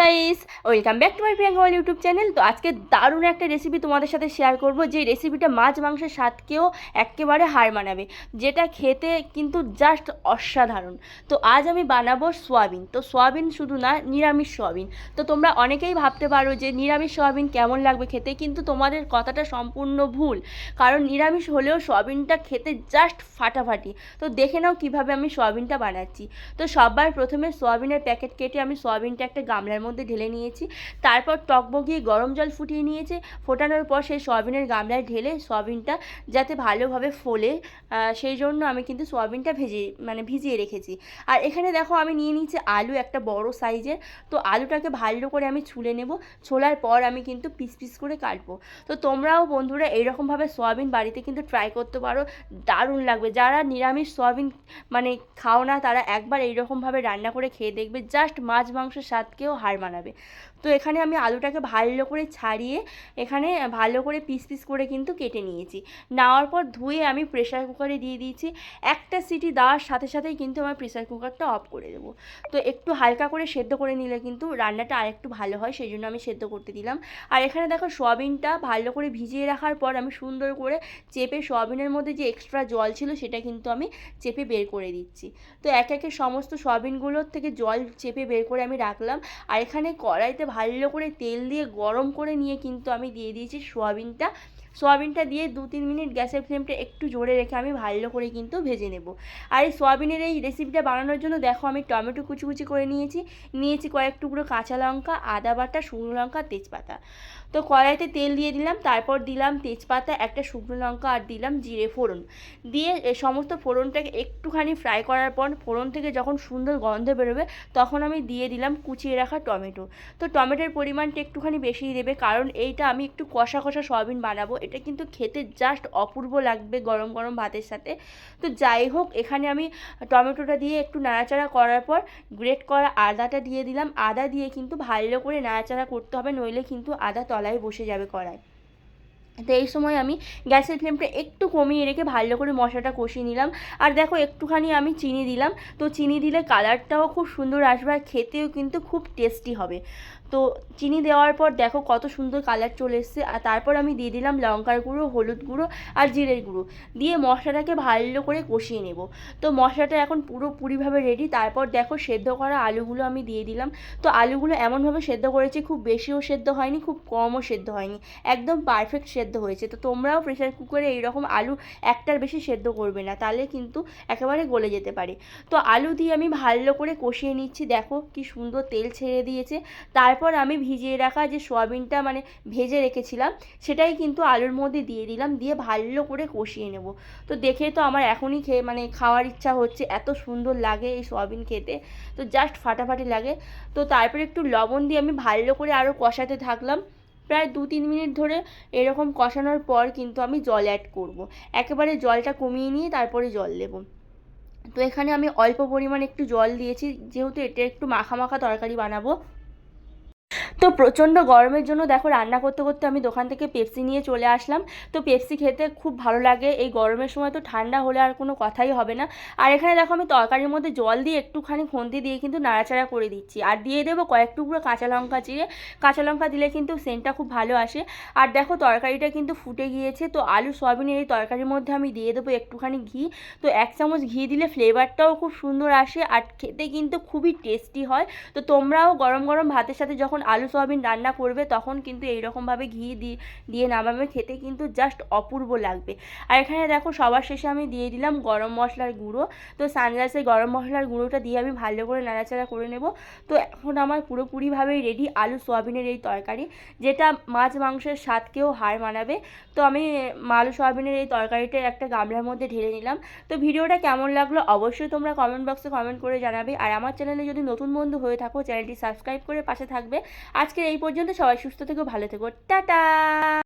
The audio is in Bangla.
Guys, welcome back to my Priyanka YouTube channel. তো আজকে দারুণ একটা রেসিপি তোমাদের সাথে শেয়ার করব, যে রেসিপিটা মাছ মাংসের স্বাদকেও একেবারে হার মানাবে, যেটা খেতে কিন্তু জাস্ট অসাধারণ। তো আজ আমি বানাবো সোয়াবিন। তো সোয়াবিন শুধু না, নিরামিষ সোয়াবিন। তো তোমরা অনেকেই ভাবতে পারো যে নিরামিষ সোয়াবিন কেমন লাগবে খেতে, কিন্তু তোমাদের কথাটা সম্পূর্ণ ভুল। কারণ নিরামিষ হলেও সোয়াবিনটা খেতে জাস্ট ফাটাফাটি। তো দেখে নাও কীভাবে আমি সোয়াবিনটা বানাচ্ছি। তো সবার প্রথমে সোয়াবিনের প্যাকেট কেটে আমি সোয়াবিনটা একটা গামলার মধ্যে ঢেলে নিয়েছি। তারপর টক বগিয়ে গরম জল ফুটিয়ে নিয়েছি। ফোটানোর পর সেই সোয়াবিনের গামলায় ঢেলে সোয়াবিনটা যাতে ভালোভাবে ফোলে, সেই জন্য আমি কিন্তু সোয়াবিনটা ভিজিয়ে রেখেছি। আর এখানে দেখো আমি নিয়ে নিয়েছি আলু একটা বড় সাইজের। তো আলুটাকে ভালো করে আমি ছুলে নেব। ছোলার পর আমি কিন্তু পিস পিস করে কাটবো। তো তোমরাও বন্ধুরা এইরকমভাবে সোয়াবিন বাড়িতে কিন্তু ট্রাই করতে পারো, দারুণ লাগবে। যারা নিরামিষ সোয়াবিন খাও না, তারা একবার এইরকমভাবে রান্না করে খেয়ে দেখবে, জাস্ট মাছ মাংসের স্বাদকেও হার মানাবে। তো এখানে আমি আলুটাকে ভালো করে ছাড়িয়ে এখানে ভালো করে পিস পিস করে কিন্তু কেটে নিয়েছি। নেওয়ার পর ধুয়ে আমি প্রেসার কুকারে দিয়ে দিয়েছি। একটা সিটি দেওয়ার সাথে সাথেই কিন্তু আমার প্রেসার কুকারটা অফ করে দেবো। তো একটু হালকা করে সেদ্ধ করে নিলে কিন্তু রান্নাটা আরেকটু ভালো হয়, সেই জন্য আমি সেদ্ধ করতে দিলাম। আর এখানে দেখো সোয়াবিনটা ভালো করে ভিজিয়ে রাখার পর আমি সুন্দর করে চেপে সোয়াবিনের মধ্যে যে এক্সট্রা জল ছিল সেটা কিন্তু আমি চেপে বের করে দিচ্ছি। তো এক একে সমস্ত সোয়াবিনগুলোর থেকে জল চেপে বের করে আমি রাখলাম। আর এখানে কড়াইতে ভালো করে তেল দিয়ে গরম করে নিয়ে কিন্তু আমি দিয়ে দিয়েছি সোয়াবিনটা দিয়ে 2-3 মিনিট গ্যাসের ফ্লেমটা একটু জোরে রেখে আমি ভালো করে কিন্তু ভেজে নেব। আর এই সোয়াবিনের এই রেসিপিটা বানানোর জন্য দেখো আমি টমেটো কুচি কুচি করে নিয়েছি কয়েক টুকরো কাঁচা লঙ্কা, আদা বাটা, শুকনো লঙ্কা, তেজপাতা। তো কড়াইতে তেল দিয়ে দিলাম, তারপর দিলাম তেজপাতা, একটা শুকনো লঙ্কা, আর দিলাম জিরে ফোড়ন। দিয়ে সমস্ত ফোড়নটাকে একটুখানি ফ্রাই করার পর ফোড়ন থেকে যখন সুন্দর গন্ধ বেরোবে, তখন আমি দিয়ে দিলাম কুচিয়ে রাখা টমেটো। তো টমেটোর পরিমাণটা একটুখানি বেশিই দেবে, কারণ এইটা আমি একটু কষা কষা সোয়াবিন বানাবো। এটা কিন্তু খেতে জাস্ট অপূর্ব লাগবে গরম গরম ভাতের সাথে। তো যাই হোক, এখানে আমি টমেটোটা দিয়ে একটু নাড়াচাড়া করার পর গ্রেট করা আদাটা দিয়ে দিলাম। আদা দিয়ে কিন্তু ভালো করে নাড়াচাড়া করতে হবে, নইলে কিন্তু আদা তলায় বসে যাবে কড়াই। তো এই সময় আমি গ্যাসের ফ্লেমটা একটু কমিয়ে রেখে ভালো করে মশলাটা কষিয়ে নিলাম। আর দেখো একটুখানি আমি চিনি দিলাম। তো চিনি দিলে কালারটাও খুব সুন্দর আসবে, আর খেতেও কিন্তু খুব টেস্টি হবে। তো চিনি দেওয়ার পর দেখো কত সুন্দর কালার চলে এসছে। আর তারপর আমি দিয়ে দিলাম লঙ্কার গুঁড়ো, হলুদ গুঁড়ো আর জিরের গুঁড়ো দিয়ে মশলাটাকে ভালো করে কষিয়ে নেব। তো মশলাটা এখন পুরোপুরিভাবে রেডি। তারপর দেখো সেদ্ধ করা আলুগুলো আমি দিয়ে দিলাম। তো আলুগুলো এমনভাবে সেদ্ধ করেছি, খুব বেশিও সেদ্ধ হয়নি, খুব কমও সেদ্ধ হয়নি, একদম পারফেক্ট সেদ্ধ হয়েছে। তো তোমরাও প্রেসার কুকারে এইরকম আলু একটার বেশি সেদ্ধ করবে না, তাহলে কিন্তু একেবারে গলে যেতে পারে। তো আলু দিয়ে আমি ভালো করে কষিয়ে নিচ্ছি। দেখো কি সুন্দর তেল ছেড়ে দিয়েছে। তারপর আমি ভিজিয়ে রাখা যে সোয়াবিনটা ভেজে রেখেছিলাম, সেটাই কিন্তু আলুর মধ্যে দিয়ে দিলাম, দিয়ে ভালো করে কষিয়ে নেব। তো দেখে তো আমার এখনই খাওয়ার ইচ্ছা হচ্ছে, এত সুন্দর লাগে এই সোয়াবিন খেতে, তো জাস্ট ফাটাফাটি লাগে। তো তারপরে একটু লবণ দিয়ে আমি ভালো করে আরও কষাতে থাকলাম। প্রায় 2-3 মিনিট ধরে এরকম কষানোর পর কিন্তু আমি জল অ্যাড করব। একেবারে জলটা কমিয়ে নিয়ে তারপরে জল দেব। তো এখানে আমি অল্প পরিমাণে একটু জল দিয়েছি, যেহেতু এটা একটু মাখা মাখা তরকারি বানাবো। তো প্রচণ্ড গরমের জন্য দেখো রান্না করতে করতে আমি দোকান থেকে পেপসি নিয়ে চলে আসলাম। তো পেপসি খেতে খুব ভালো লাগে এই গরমের সময়, তো ঠান্ডা হলে আর কোনো কথাই হবে না। আর এখানে দেখো আমি তরকারির মধ্যে জল দিয়ে একটুখানি খুন্তি দিয়ে কিন্তু নাড়াচাড়া করে দিচ্ছি। আর দিয়ে দেবো কয়েক টুকরো কাঁচা লঙ্কা চিড়ে। কাঁচা লঙ্কা দিলে কিন্তু সেন্টটা খুব ভালো আসে। আর দেখো তরকারিটা কিন্তু ফুটে গিয়েছে। তো আলু সয়াবিনের এই তরকারির মধ্যে আমি দিয়ে দেবো একটুখানি ঘি। তো 1 চামচ ঘি দিলে ফ্লেভারটাও খুব সুন্দর আসে, আর খেতে কিন্তু খুবই টেস্টি হয়। তো তোমরাও গরম গরম ভাতের সাথে যখন আলু সয়াবিন রান্না করবে, তখন কিন্তু এইরকমভাবে ঘি দিয়ে নামাবে, খেতে কিন্তু জাস্ট অপূর্ব লাগবে। আর এখানে দেখো সবার শেষে আমি দিয়ে দিলাম গরম মশলার গুঁড়ো। তো সানরাইসের গরম মশলার গুঁড়োটা দিয়ে আমি ভালো করে নাড়াচাড়া করে নেব। তো এখন আমার পুরোপুরিভাবেই রেডি আলু সয়াবিনের এই তরকারি, যেটা মাছ মাংসের স্বাদকেও হার মানাবে। তো আমি আলু সয়াবিনের এই তরকারিটা একটা গামলার মধ্যে ঢেলে নিলাম। তো ভিডিওটা কেমন লাগলো অবশ্যই তোমরা কমেন্ট বক্সে কমেন্ট করে জানাবে। আর আমার চ্যানেলে যদি নতুন বন্ধু হয়ে থাকো, চ্যানেলটি সাবস্ক্রাইব করে পাশে থাকবে। আজকের এই পর্যন্ত, সবাই সুস্থ থেকো, ভালো থেকো, টাটা।